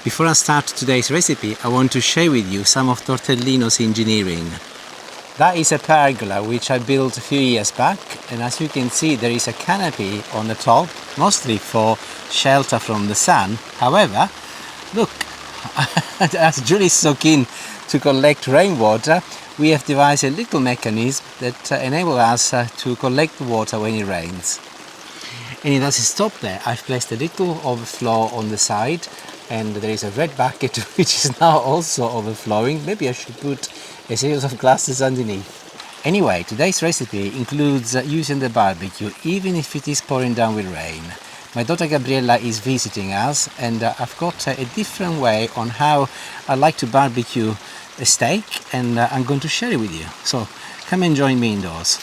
Before I start today's recipe, I want to share with you some of Tortellino's engineering. That is a pergola which I built a few years back, and as you can see there is a canopy on the top, mostly for shelter from the sun. However, look, as Julie is so keen to collect rainwater, we have devised a little mechanism that enables us to collect the water when it rains. And it doesn't stop there. I've placed a little overflow on the side, and there is a red bucket which is now also overflowing. Maybe I should put a series of glasses underneath. Anyway, today's recipe includes using the barbecue even if it is pouring down with rain. My daughter Gabriella is visiting us, and I've got a different way on how I like to barbecue a steak, and I'm going to share it with you. So come and join me indoors.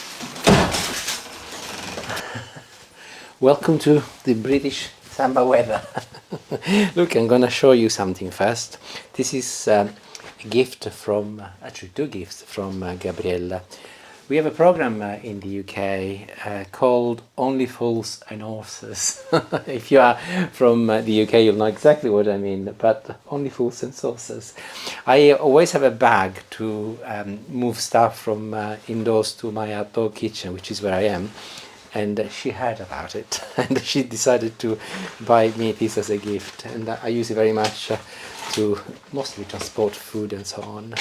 Welcome to the British summer weather. Look, I'm going to show you something first. This is a gift from, actually two gifts from Gabriella. We have a program in the UK called Only Fools and Horses. If you are from the UK, you'll know exactly what I mean, but Only Fools and Saucers. I always have a bag to move stuff from indoors to my outdoor kitchen, which is where I am. And she heard about it, and she decided to buy me this as a gift, and I use it very much to mostly transport food and so on.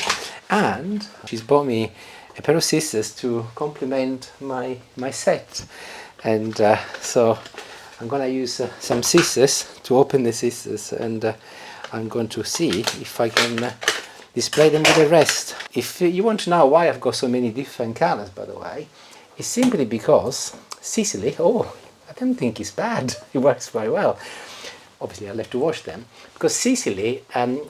And she's bought me a pair of scissors to complement my set, and so I'm going to use some scissors to open the scissors, and I'm going to see if I can display them with the rest. If you want to know why I've got so many different colors, by the way, it's simply because Sicily, I don't think it's bad, it works very well. Obviously I'll have to wash them, because Sicily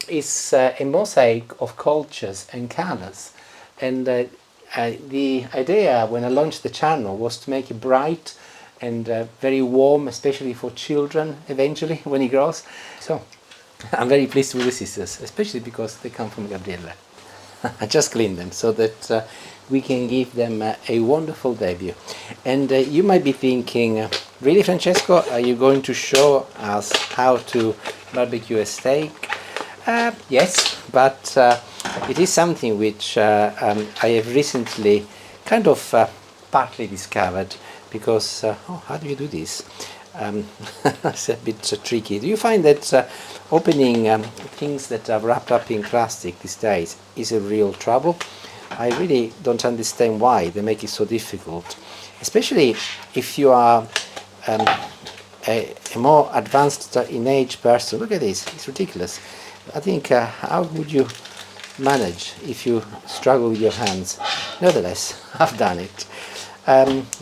is a mosaic of cultures and colours, and the idea when I launched the channel was to make it bright and very warm, especially for children eventually when it grows. So I'm very pleased with the scissors, especially because they come from Gabriella. I just cleaned them so that we can give them a wonderful debut. And you might be thinking, really, Francesco, are you going to show us how to barbecue a steak? Yes, but it is something which I have recently kind of partly discovered, because how do you do this? It's a bit tricky. Do you find that opening things that are wrapped up in plastic these days is a real trouble? I really don't understand why they make it so difficult, especially if you are a more advanced in age person. Look at this, it's ridiculous. I think how would you manage if you struggle with your hands? Nevertheless, I've done it.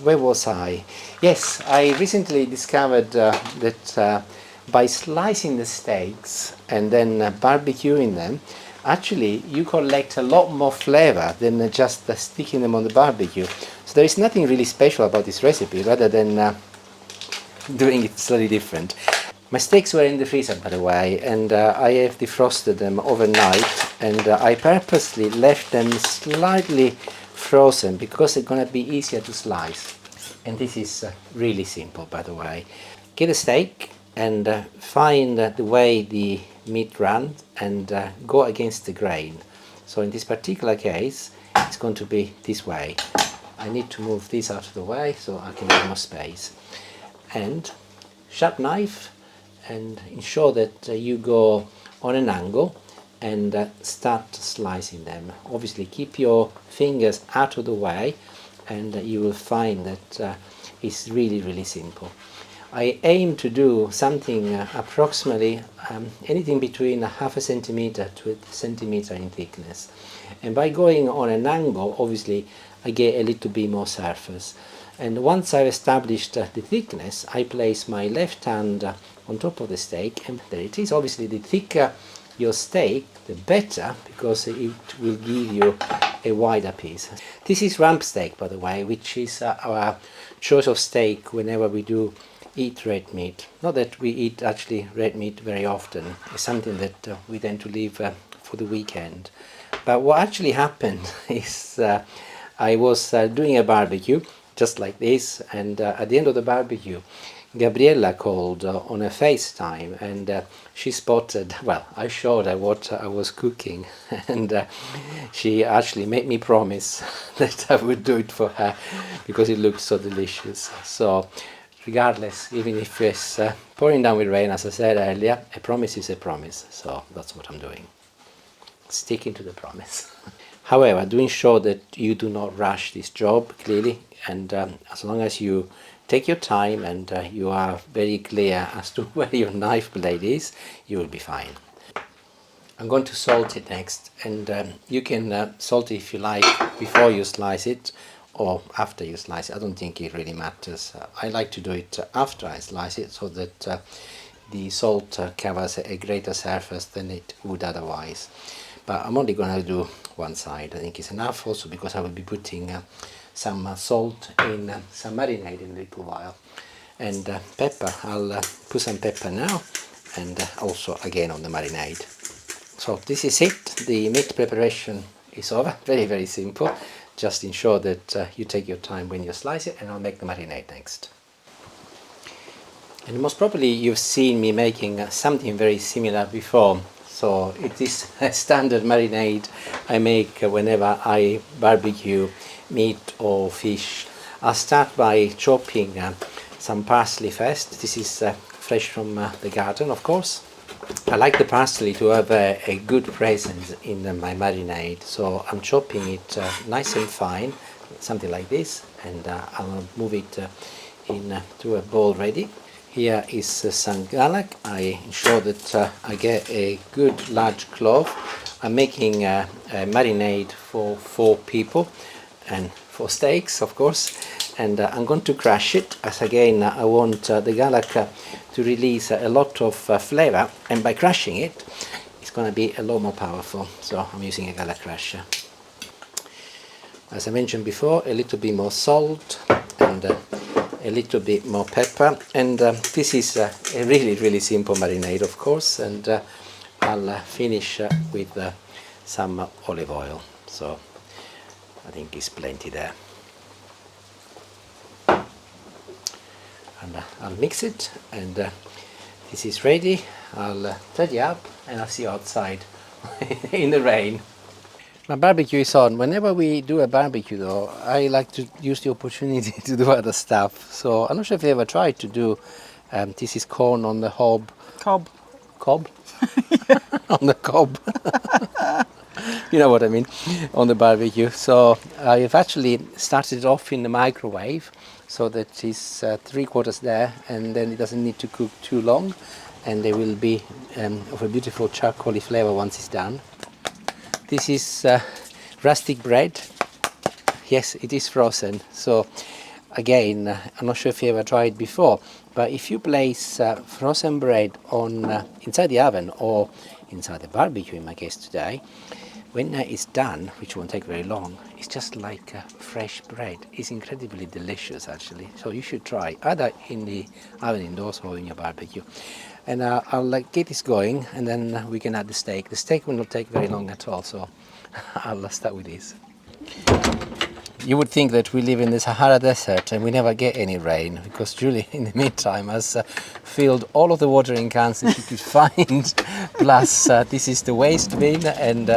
Where was I? Yes, I recently discovered that by slicing the steaks and then barbecuing them, actually you collect a lot more flavour than just sticking them on the barbecue. So there is nothing really special about this recipe, rather than doing it slightly different. My steaks were in the freezer, by the way, and I have defrosted them overnight, and I purposely left them slightly frozen because they're going to be easier to slice. And this is really simple, by the way. Get a steak and find the way the meat runs and go against the grain. So in this particular case it's going to be this way. I need to move this out of the way so I can have more space. And sharp knife, and ensure that you go on an angle and start slicing them. Obviously keep your fingers out of the way, and you will find that it's really simple. I aim to do something approximately anything between half a centimetre to a centimetre in thickness, and by going on an angle obviously I get a little bit more surface. And once I've established the thickness, I place my left hand on top of the steak, and there it is. Obviously the thicker your steak the better, because it will give you a wider piece. This is rump steak, by the way, which is our choice of steak whenever we do eat red meat. Not that we eat actually red meat very often, it's something that we tend to leave for the weekend. But what actually happened is I was doing a barbecue just like this, and at the end of the barbecue Gabriella called on a FaceTime, and she spotted, well, I showed her what I was cooking, and she actually made me promise that I would do it for her because it looked so delicious. So regardless, even if it's pouring down with rain, as I said earlier, a promise is a promise. So that's what I'm doing, sticking to the promise. However, do ensure that you do not rush this job, clearly, and as long as you take your time and you are very clear as to where your knife blade is, you will be fine. I'm going to salt it next, and you can salt it if you like before you slice it or after you slice it. I don't think it really matters. I like to do it after I slice it so that the salt covers a greater surface than it would otherwise. But I'm only going to do one side. I think it's enough, also because I will be putting some salt in some marinade in a little while. And pepper, I'll put some pepper now, and also again on the marinade. So this is it. The meat preparation is over. Very, very simple. Just ensure that you take your time when you slice it, and I'll make the marinade next. And most probably you've seen me making something very similar before. So it is a standard marinade I make whenever I barbecue meat or fish. I'll start by chopping some parsley first. This is fresh from the garden, of course. I like the parsley to have a good presence in my marinade, so I'm chopping it nice and fine, something like this, and I'll move it into a bowl ready. Here is some garlic. I ensure that I get a good large clove. I'm making a marinade for 4 people and 4 steaks, of course, and I'm going to crush it, as again I want the garlic to release a lot of flavour, and by crushing it it's going to be a lot more powerful, so I'm using a garlic crusher. As I mentioned before, a little bit more salt and a little bit more pepper, and this is a really simple marinade, of course, and I'll finish with some olive oil, so I think it's plenty there. And I'll mix it, and this is ready. I'll tidy up and I'll see you outside in the rain. My barbecue is on. Whenever we do a barbecue though, I like to use the opportunity to do other stuff. So I'm not sure if you ever tried to do, this is corn on the hob. Cob. Cob? On the cob. You know what I mean, on the barbecue. So I've actually started it off in the microwave so that it's 3/4 there, and then it doesn't need to cook too long, and they will be of a beautiful charcoaly flavour once it's done. This is rustic bread. Yes, it is frozen. So again, I'm not sure if you ever tried before, but if you place frozen bread on inside the oven or inside the barbecue, in my case today, when it's done, which won't take very long, it's just like fresh bread. It's incredibly delicious, actually. So you should try either in the oven indoors or in your barbecue. And I'll get this going, and then we can add the steak. The steak will not take very long at all, so I'll start with this. You would think that we live in the Sahara Desert and we never get any rain, because Julie, in the meantime, has filled all of the watering cans that she could find. Plus, this is the waste bin, and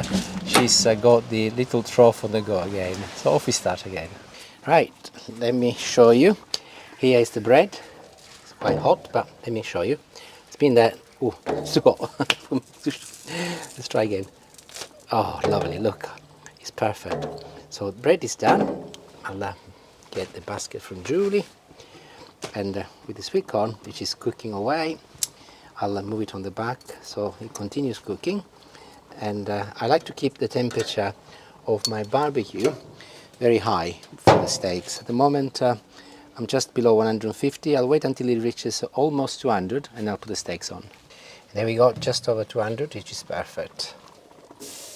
she's got the little trough on the go again. So off we start again. Right, let me show you. Here is the bread. It's quite hot, but let me show you. It's been there. Oh, it's too hot. Let's try again. Oh, lovely, look. It's perfect. So bread is done. I'll get the basket from Julie, and with the sweet corn, which is cooking away, I'll move it on the back so it continues cooking. And I like to keep the temperature of my barbecue very high for the steaks. At the moment I'm just below 150. I'll wait until it reaches almost 200 and I'll put the steaks on. There we go, just over 200, which is perfect.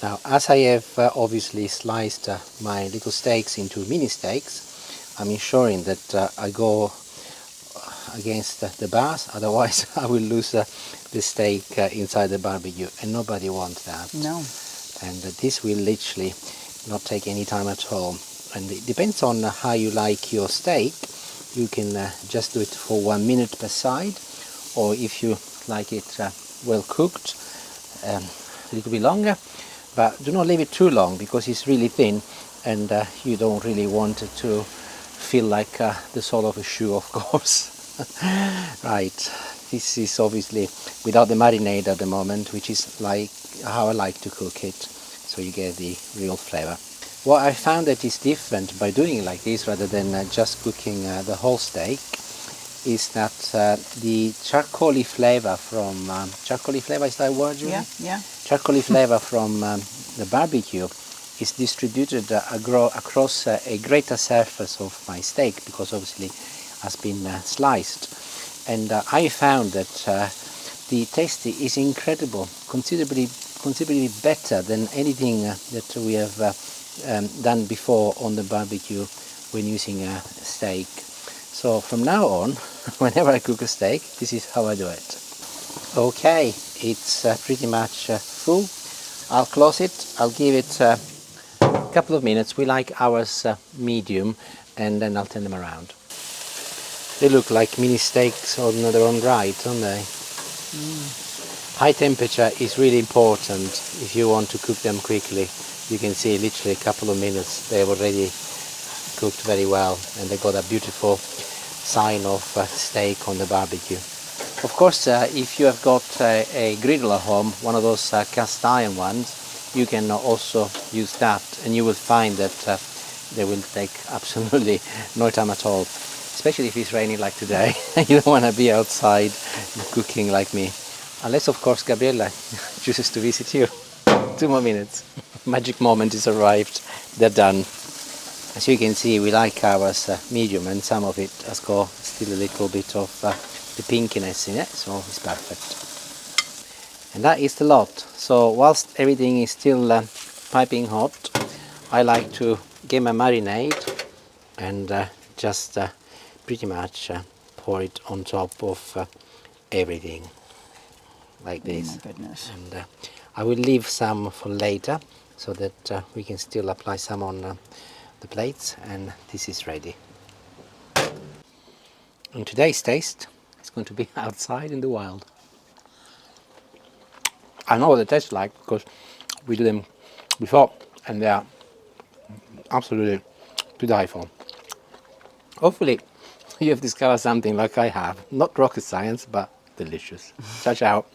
Now, as I have obviously sliced my little steaks into mini steaks, I'm ensuring that I go against the bars, otherwise I will lose the steak inside the barbecue, and nobody wants that. No. And this will literally not take any time at all. And it depends on how you like your steak. you can just do it for 1 minute per side, or if you like it well cooked, a little bit longer, but do not leave it too long because it's really thin, and you don't really want it to feel like the sole of a shoe, of course. Right, this is obviously without the marinade at the moment, which is like how I like to cook it, so you get the real flavor. What I found that is different by doing it like this rather than just cooking the whole steak is that the charcoaly flavor from charcoaly flavor, is that a word, Julie? Yeah. Charcoaly flavor from the barbecue is distributed across a greater surface of my steak, because obviously has been sliced, and I found that the taste is incredible, considerably better than anything that we have done before on the barbecue when using a steak. So from now on, whenever I cook a steak, this is how I do it. Okay, it's pretty much full. I'll close it. I'll give it a couple of minutes. We like ours medium, and then I'll turn them around. They look like mini steaks on their own right, don't they? High temperature is really important if you want to cook them quickly. You can see literally a couple of minutes they've already cooked very well, and they got a beautiful sign of steak on the barbecue. Of course, if you have got a griddle at home, one of those cast iron ones, you can also use that, and you will find that they will take absolutely no time at all, especially if it's raining like today. You don't want to be outside cooking like me, unless of course Gabriella chooses to visit you. 2 more minutes. Magic moment is arrived. They're done. As you can see, we like ours medium, and some of it has got still a little bit of the pinkiness in it, so it's perfect. And that is the lot. So whilst everything is still piping hot, I like to get my marinade and just pretty much pour it on top of everything like this. Oh my goodness. And I will leave some for later so that we can still apply some on the plates, and this is ready. And today's taste is going to be outside in the wild. I know what they taste like because we did them before, and they are absolutely to die for. Hopefully you have discovered something like I have. Not rocket science, but delicious. Ciao, ciao.